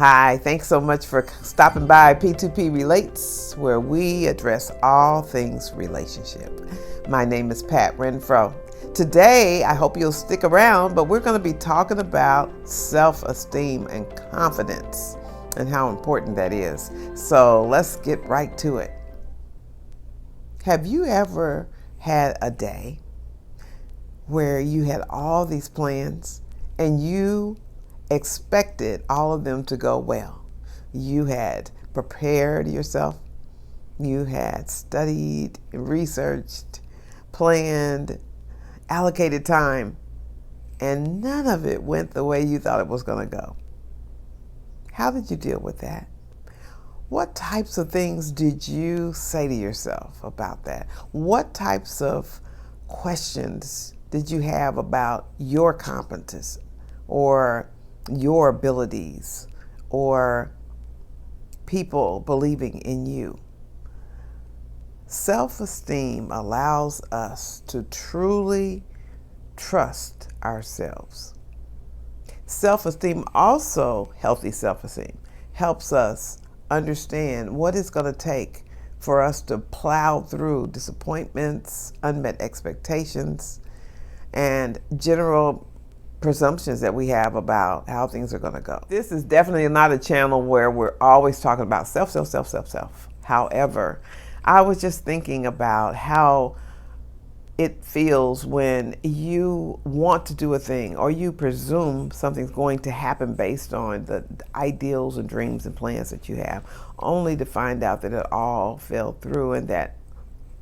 Hi, thanks so much for stopping by P2P Relates, where we address all things relationship. My name is Pat Renfro. Today, I hope you'll stick around, but we're going to be talking about self-esteem and confidence and how important that is. So let's get right to it. Have you ever had a day where you had all these plans and you expected all of them to go well? You had prepared yourself, you had studied, researched, planned, allocated time, and none of it went the way you thought it was going to go. How did you deal with that? What types of things did you say to yourself about that? What types of questions did you have about your competence or your abilities or people believing in you? Self-esteem allows us to truly trust ourselves. Self-esteem also, healthy self-esteem, helps us understand what it's going to take for us to plow through disappointments, unmet expectations, and general presumptions that we have about how things are going to go. This is definitely not a channel where we're always talking about self. However, I was just thinking about how it feels when you want to do a thing or you presume something's going to happen based on the ideals and dreams and plans that you have, only to find out that it all fell through and that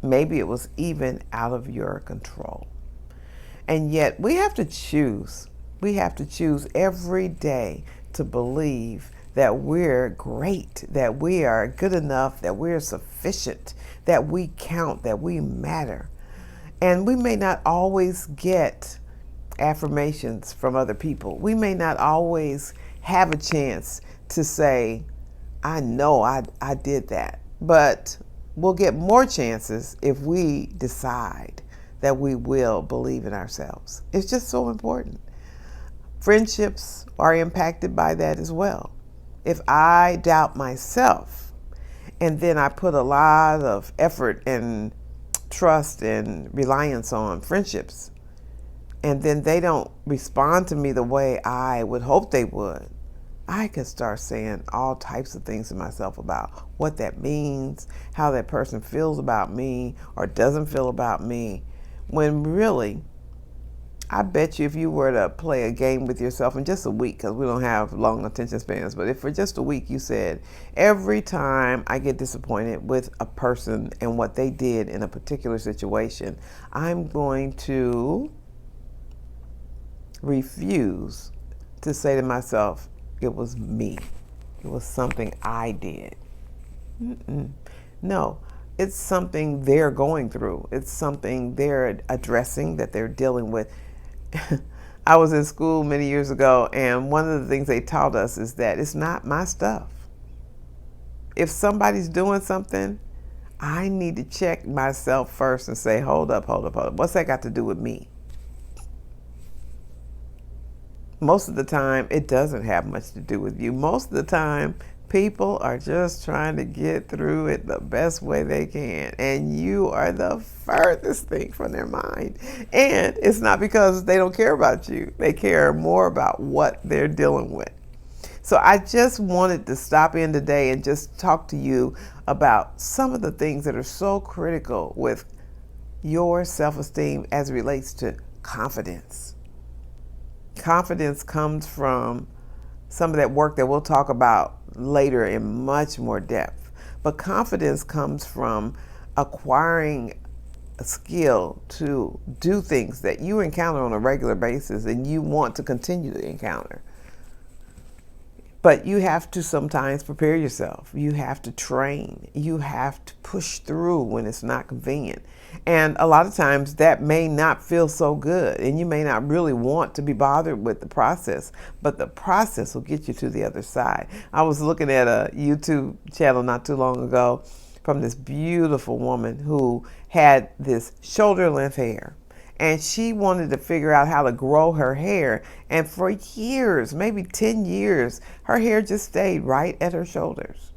maybe it was even out of your control. And yet we have to choose. We have to choose every day to believe that we're great, that we are good enough, that we're sufficient, that we count, that we matter. And we may not always get affirmations from other people. We may not always have a chance to say, I know I did that. But we'll get more chances if we decide that we will believe in ourselves. It's just so important. Friendships are impacted by that as well. If I doubt myself and then I put a lot of effort and trust and reliance on friendships, and then they don't respond to me the way I would hope they would, I could start saying all types of things to myself about what that means, how that person feels about me or doesn't feel about me, when really, I bet you if you were to play a game with yourself in just a week, because we don't have long attention spans, but if for just a week you said, every time I get disappointed with a person and what they did in a particular situation, I'm going to refuse to say to myself, it was me. It was something I did. No, it's something they're going through. It's something they're addressing, that they're dealing with. I was in school many years ago, and one of the things they taught us is that it's not my stuff. If somebody's doing something, I need to check myself first and say, hold up. What's that got to do with me? Most of the time, it doesn't have much to do with you. Most of the time, people are just trying to get through it the best way they can. And you are the furthest thing from their mind. And it's not because they don't care about you. They care more about what they're dealing with. So I just wanted to stop in today and just talk to you about some of the things that are so critical with your self-esteem as it relates to confidence. Confidence comes from some of that work that we'll talk about later in much more depth. But confidence comes from acquiring a skill to do things that you encounter on a regular basis and you want to continue to encounter. But you have to sometimes prepare yourself. You have to train. You have to push through when it's not convenient. And a lot of times that may not feel so good, and you may not really want to be bothered with the process, but the process will get you to the other side. I was looking at a YouTube channel not too long ago from this beautiful woman who had this shoulder length hair. and she wanted to figure out how to grow her hair. And for years, maybe 10 years, her hair just stayed right at her shoulders.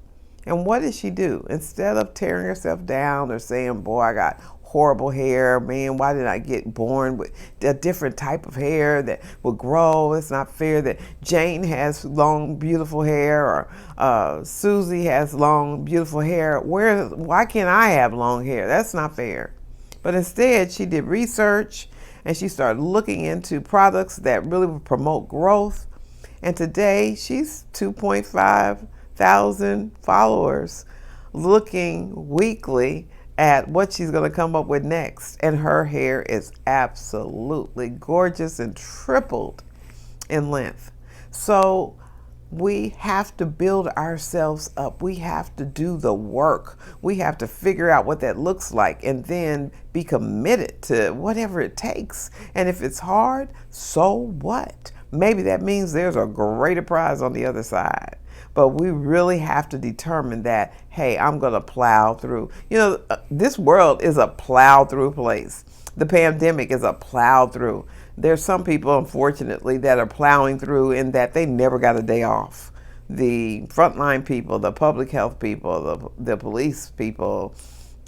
And what did she do? Instead of tearing herself down or saying, boy, I got horrible hair, man, why did I get born with a different type of hair that will grow? It's not fair that Jane has long, beautiful hair, or Susie has long, beautiful hair. Why can't I have long hair? That's not fair. But instead, she did research and she started looking into products that really would promote growth. And today, she's 2.5 thousand followers, looking weekly at what she's going to come up with next. And her hair is absolutely gorgeous and tripled in length. So we have to build ourselves up. We have to do the work. We have to figure out what that looks like and then be committed to whatever it takes. And if it's hard, so what? Maybe that means there's a greater prize on the other side. But we really have to determine that, hey, I'm going to plow through. You know, this world is a plow through place. The pandemic is a plow through. There's some people, unfortunately, that are plowing through in that they never got a day off. The frontline people, the public health people, the police people,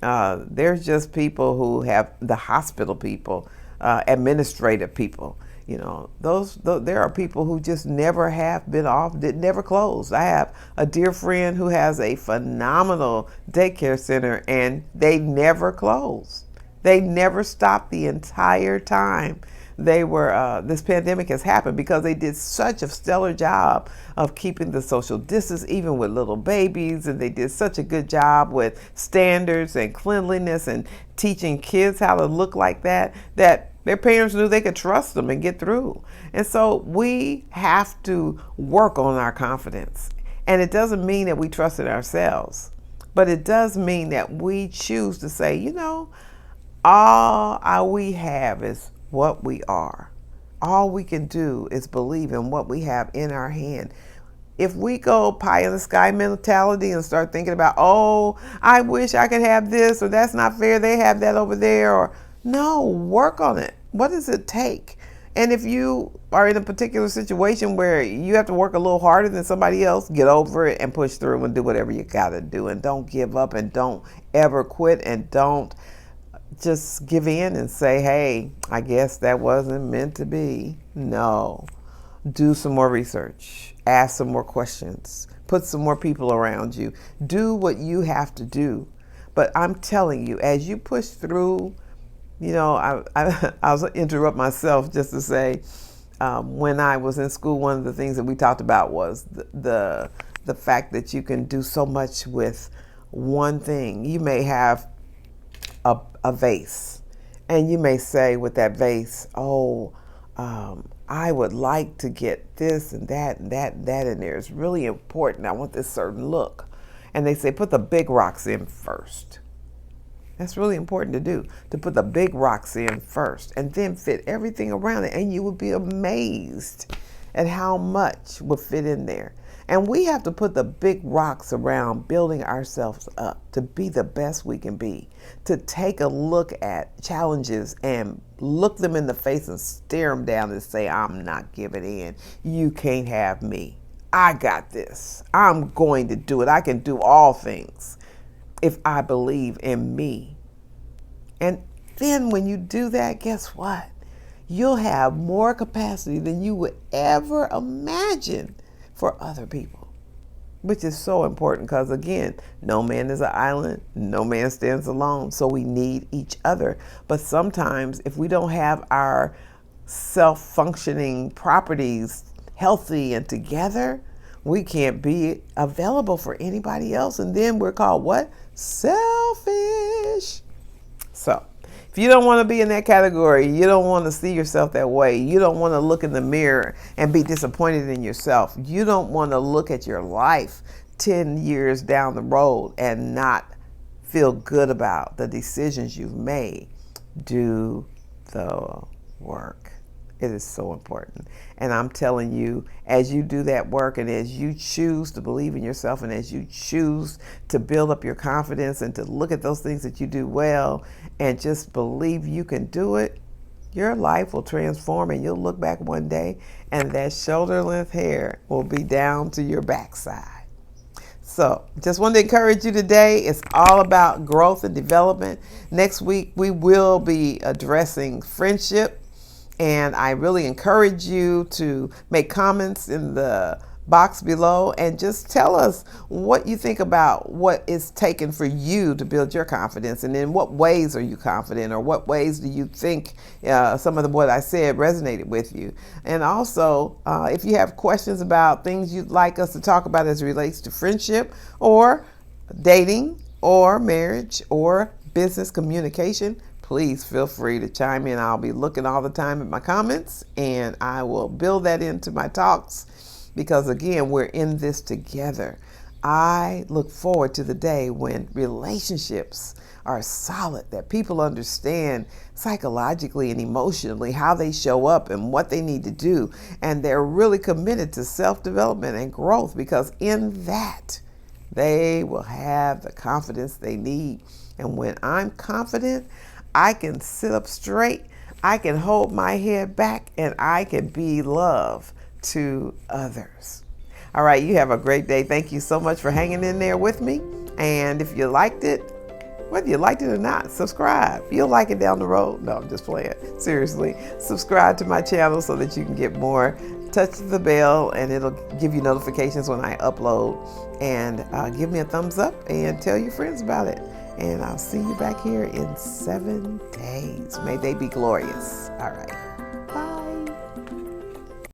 there's just people who have the hospital people, administrative people. You know, there are people who just never have been off, never closed. I have a dear friend who has a phenomenal daycare center and they never closed. They never stopped the entire time they were, this pandemic has happened, because they did such a stellar job of keeping the social distance, even with little babies. And they did such a good job with standards and cleanliness and teaching kids how to look like that their parents knew they could trust them and get through. And so we have to work on our confidence. And it doesn't mean that we trust in ourselves, but it does mean that we choose to say, you know, all we have is what we are. All we can do is believe in what we have in our hand. If we go pie in the sky mentality and start thinking about, oh, I wish I could have this, or that's not fair, they have that over there, or no, work on it. What does it take? And if you are in a particular situation where you have to work a little harder than somebody else, get over it and push through and do whatever you got to do. And don't give up and don't ever quit, and don't just give in and say, hey, I guess that wasn't meant to be. No. Do some more research. Ask some more questions. Put some more people around you. Do what you have to do. But I'm telling you, as you push through, you know, I'll interrupt myself just to say, when I was in school, one of the things that we talked about was the fact that you can do so much with one thing. You may have a vase, and you may say with that vase, oh, I would like to get this and that and that and that in there. It's really important. I want this certain look. And they say, put the big rocks in first. That's really important to do, to put the big rocks in first and then fit everything around it. And you would be amazed at how much would fit in there. And we have to put the big rocks around building ourselves up to be the best we can be, to take a look at challenges and look them in the face and stare them down and say, I'm not giving in. You can't have me. I got this. I'm going to do it. I can do all things if I believe in me. And then when you do that, guess what? You'll have more capacity than you would ever imagine for other people, which is so important, because again, no man is an island, no man stands alone. So we need each other. But sometimes if we don't have our self-functioning properties healthy and together, we can't be available for anybody else. And then we're called what? Selfish. So if you don't want to be in that category, you don't want to see yourself that way, you don't want to look in the mirror and be disappointed in yourself, you don't want to look at your life 10 years down the road and not feel good about the decisions you've made, do the work. It is so important. And I'm telling you, as you do that work and as you choose to believe in yourself and as you choose to build up your confidence and to look at those things that you do well and just believe you can do it, your life will transform, and you'll look back one day and that shoulder length hair will be down to your backside. So just wanted to encourage you today. It's all about growth and development. Next week, we will be addressing friendship. And I really encourage you to make comments in the box below and just tell us what you think about what is taken for you to build your confidence, and in what ways are you confident, or what ways do you think some of what I said resonated with you. And also, if you have questions about things you'd like us to talk about as it relates to friendship or dating or marriage or business communication, please feel free to chime in. I'll be looking all the time at my comments, and I will build that into my talks, because again, we're in this together. I look forward to the day when relationships are solid, that people understand psychologically and emotionally how they show up and what they need to do, and they're really committed to self-development and growth, because in that they will have the confidence they need. And when I'm confident, I can sit up straight, I can hold my head back, and I can be love to others. All right, you have a great day. Thank you so much for hanging in there with me. And if you liked it, whether you liked it or not, subscribe. You'll like it down the road. No, I'm just playing. Seriously, subscribe to my channel so that you can get more. Touch the bell and it'll give you notifications when I upload. And give me a thumbs up and tell your friends about it. And I'll see you back here in 7 days. May they be glorious. All right.